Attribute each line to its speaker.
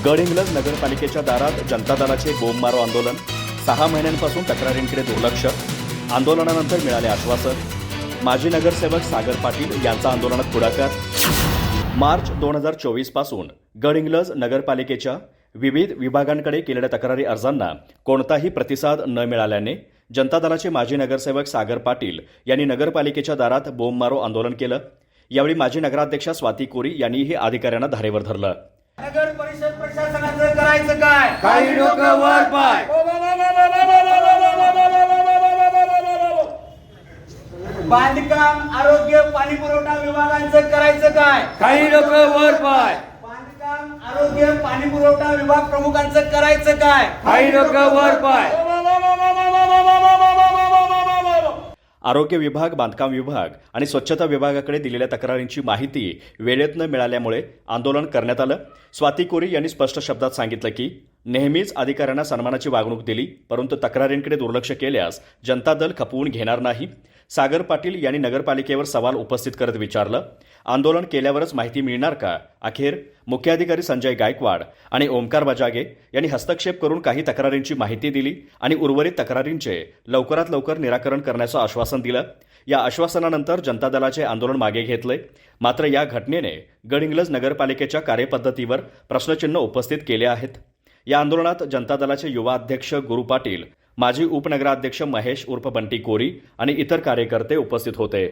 Speaker 1: गडहिंग्लज नगरपालिकेच्या दारात जनता दलाचे बोंबमारो आंदोलन. 6 महिन्यांपासून तक्रारींकडे दुर्लक्ष. आंदोलनानंतर मिळाले आश्वासन. माजी नगरसेवक सागर पाटील यांचा आंदोलनात पुढाकार. मार्च 2024 पासून गडहिंग्लज नगरपालिकेच्या विविध विभागांकडे केलेल्या तक्रारी अर्जांना कोणताही प्रतिसाद न मिळाल्याने जनता दलाचे माजी नगरसेवक सागर पाटील यांनी नगरपालिकेच्या दारात बोंबमारो आंदोलन केलं. यावेळी माजी नगराध्यक्षा स्वाती कोरी यांनीही अधिकाऱ्यांना धारेवर धरलं.
Speaker 2: नगर परिषद प्रशासनाचं करायचं काय?
Speaker 3: काही लोक वर पाय.
Speaker 2: बांधकाम, आरोग्य, पाणी पुरवठा विभागांचं करायचं काय?
Speaker 3: काही लोक वर पाय.
Speaker 2: बांधकाम, आरोग्य, पाणी पुरवठा विभाग प्रमुखांचं करायचं काय?
Speaker 3: काही लोक वर पाय.
Speaker 1: आरोग्य विभाग, बांधकाम विभाग आणि स्वच्छता विभागाकडे दिलेल्या तक्रारींची माहिती वेळेत न मिळाल्यामुळे आंदोलन करण्यात आलं. स्वाती कोरी यांनी स्पष्ट शब्दात सांगितलं की नेहमीच अधिकाऱ्यांना सन्मानाची वागणूक दिली, परंतु तक्रारींकडे दुर्लक्ष केल्यास जनता दल खपवून घेणार नाही. सागर पाटील यांनी नगरपालिकेवर सवाल उपस्थित करत विचारलं, आंदोलन केल्यावरच माहिती मिळणार का? अखेर मुख्याधिकारी संजय गायकवाड आणि ओमकार बजागे यांनी हस्तक्षेप करून काही तक्रारींची माहिती दिली आणि उर्वरित तक्रारींचे लवकरात लवकर निराकरण करण्याचं आश्वासन दिलं. या आश्वासनानंतर जनता दलाचे आंदोलन मागे घेतले. मात्र या घटनेने गडहिंग्लज नगरपालिकेच्या कार्यपद्धतीवर प्रश्नचिन्ह उपस्थित केले आहेत. या आंदोलनात जनता दलाचे युवा अध्यक्ष गुरु पाटील, माजी उपनगराध्यक्ष महेश उर्फ बंटी कोरी आणि इतर कार्यकर्ते उपस्थित होते.